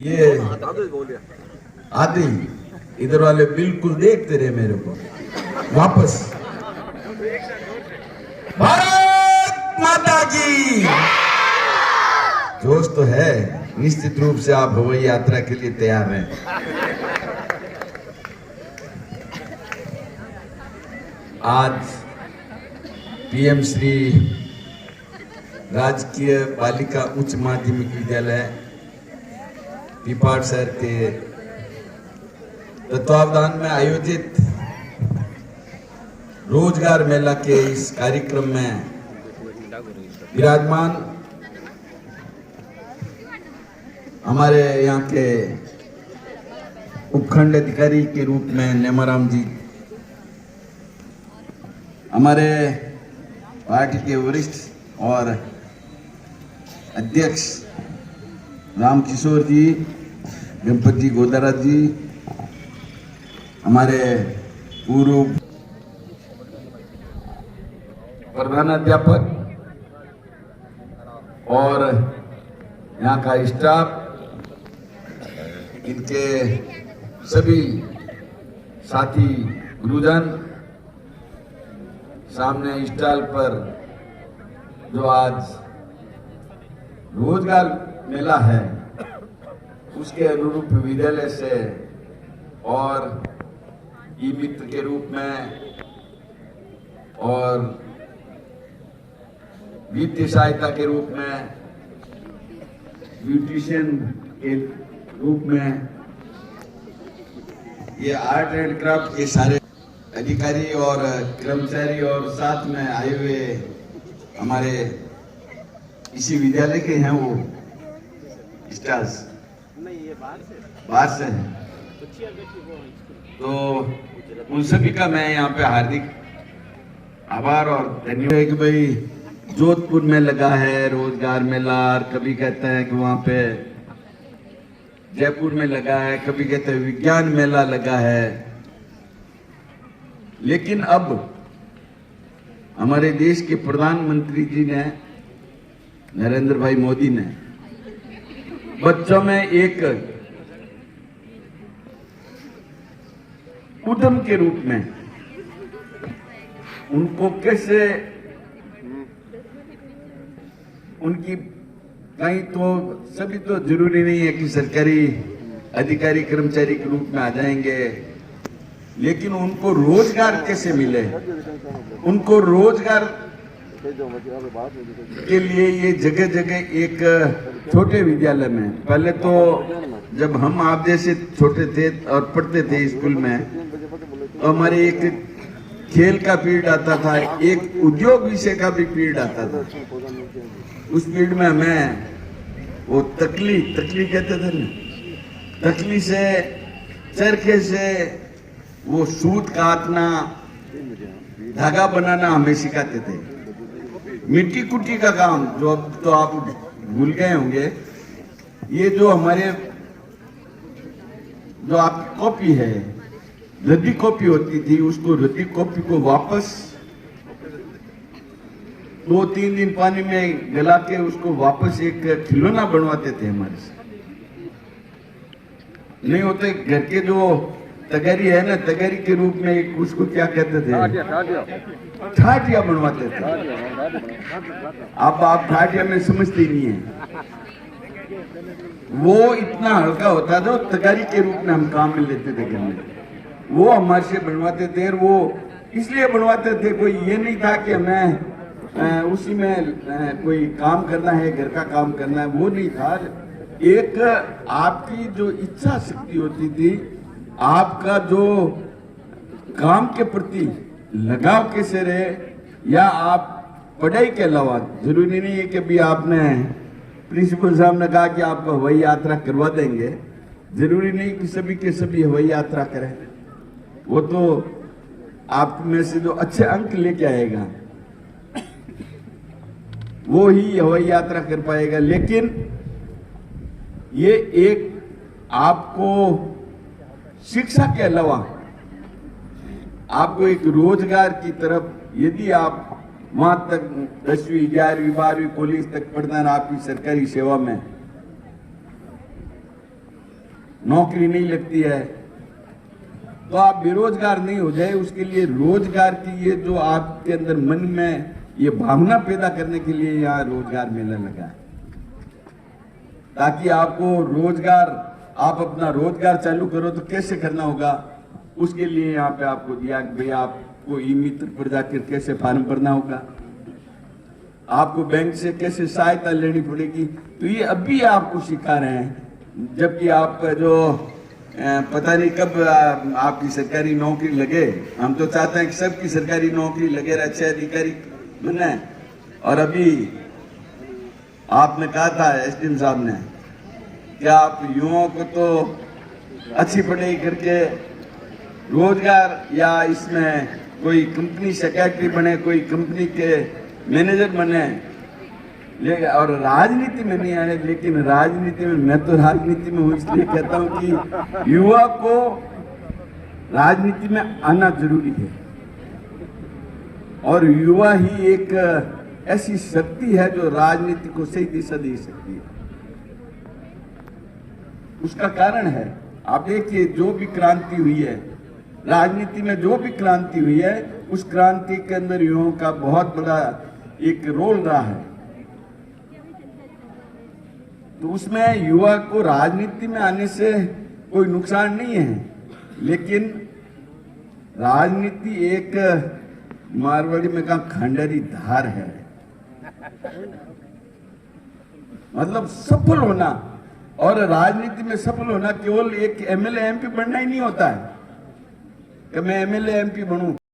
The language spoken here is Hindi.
ये आते ही इधर वाले बिल्कुल देखते रहे मेरे को। वापस भारत माता की जोश तो है, निश्चित रूप से आप हवाई यात्रा के लिए तैयार हैं। आज पीएम श्री राजकीय बालिका उच्च माध्यमिक विद्यालय पिपाड़ शहर के तत्वावधान में आयोजित रोजगार मेला के इस कार्यक्रम में विराजमान हमारे यहाँ के उपखंड अधिकारी के रूप में नेमाराम जी, हमारे पार्टी के वरिष्ठ और अध्यक्ष राम किशोर जी, गणपति गोदारा जी, हमारे पूर्व प्रधानाध्यापक और यहाँ का स्टाफ, इनके सभी साथी गुरुजन, सामने स्टॉल पर जो आज रोजगार मेला है उसके अनुरूप विद्यालय से और ई मित्र के रूप में और वित्तीय सहायता के रूप में, ब्यूटिशियन के रूप में, ये आर्ट एंड क्राफ्ट के सारे अधिकारी और कर्मचारी और साथ में आए हुए हमारे इसी विद्यालय के हैं वो स्टार्स बाहर से हैं, तो उन सभी का मैं यहाँ पे हार्दिक आभार और धन्यवाद कि भाई जोधपुर में लगा है रोजगार मेला, और कभी कहते हैं कि वहाँ पे जयपुर में लगा है, कभी कहते हैं विज्ञान मेला लगा है। लेकिन अब हमारे देश के प्रधानमंत्री जी ने, नरेंद्र भाई मोदी ने बच्चों में एक उद्यम के रूप में उनको कैसे उनकी कहीं तो सभी तो जरूरी नहीं है कि सरकारी अधिकारी कर्मचारी के रूप में आ जाएंगे, लेकिन उनको रोजगार कैसे मिले, उनको रोजगार के लिए ये जगह जगह एक छोटे विद्यालय में, पहले तो जब हम आप जैसे छोटे थे और पढ़ते थे स्कूल में, तो हमारे एक खेल का पीरियड आता था, एक उद्योग विषय का भी पीरियड आता था। उस पीरियड में हमें वो तकली कहते थे ना, तकली से चरखे से वो सूत काटना, धागा बनाना हमें सिखाते थे। मिट्टी कुट्टी का काम जो अब तो आप भूल गए होंगे, ये जो हमारे जो आपकी कॉपी है, रद्दी कॉपी होती थी, उसको रद्दी कॉपी को वापस 2-3 दिन पानी में गला के उसको वापस एक खिलौना बनवाते थे हमारे से। नहीं होते घर के जो तगारी है ना, तगारी के रूप में एक उसको क्या कहते थे, ठाटिया बनवाते थे। अब आप ठाटिया में समझते ही नहीं है, वो इतना हल्का होता था, तगारी के रूप में हम काम में लेते थे घर में, वो हमारे से बनवाते थे। और वो इसलिए बनवाते थे, कोई ये नहीं था कि हमें उसी में कोई काम करना है, घर का काम करना है, वो नहीं था। एक आपकी जो इच्छा शक्ति होती थी, आपका जो काम के प्रति लगाव कैसे रहे, या आप पढ़ाई के अलावा, जरूरी नहीं है कि भी आपने प्रिंसिपल साहब ने कहा कि आपको हवाई यात्रा करवा देंगे, जरूरी नहीं कि सभी के सभी हवाई यात्रा करें। वो तो आप में से जो अच्छे अंक लेके आएगा वो ही हवाई यात्रा कर पाएगा। लेकिन ये एक आपको शिक्षा के अलावा आपको एक रोजगार की तरफ, यदि आप वहां तक 10वीं 11वीं 12वीं कॉलेज तक पढ़ना है आपकी सरकारी सेवा में, नौकरी नहीं लगती है, तो आप बेरोजगार नहीं हो जाए, उसके लिए रोजगार की ये जो आपके अंदर मन में ये भावना पैदा करने के लिए यहाँ रोजगार मेला लगा है, ताकि आपको रोजगार, आप अपना रोजगार चालू करो तो कैसे करना होगा, उसके लिए यहाँ पे आपको दिया कि भाई आपको ई मित्र पर जाकर कैसे फॉर्म भरना होगा, आपको बैंक से कैसे सहायता लेनी पड़ेगी। तो ये अभी आपको सिखा रहे हैं, जबकि आप जो पता नहीं कब आपकी सरकारी नौकरी लगे। हम तो चाहते हैं कि सबकी सरकारी नौकरी लगे, अच्छे अधिकारी बने। और अभी आपने कहा था एसडीएम साहब ने कि आप युवाओं को तो अच्छी पढ़ाई करके रोजगार या इसमें कोई कंपनी सेक्रेटरी बने, कोई कंपनी के मैनेजर बने, और राजनीति में नहीं आए। लेकिन राजनीति में, मैं तो राजनीति में हूं, इसलिए कहता हूं कि युवा को राजनीति में आना जरूरी है, और युवा ही एक ऐसी शक्ति है जो राजनीति को सही दिशा दे सकती है। उसका कारण है, आप देखिए जो भी क्रांति हुई है राजनीति में, जो भी क्रांति हुई है, उस क्रांति के अंदर युवाओं का बहुत बड़ा एक रोल रहा है। तो उसमें युवा को राजनीति में आने से कोई नुकसान नहीं है, लेकिन राजनीति एक मारवाड़ी में कहा खंडहरी धार है, मतलब सफल होना। और राजनीति में सफल होना केवल एक एमएलए एमपी बनना ही नहीं होता है कि मैं एमएलए एमपी बनूं।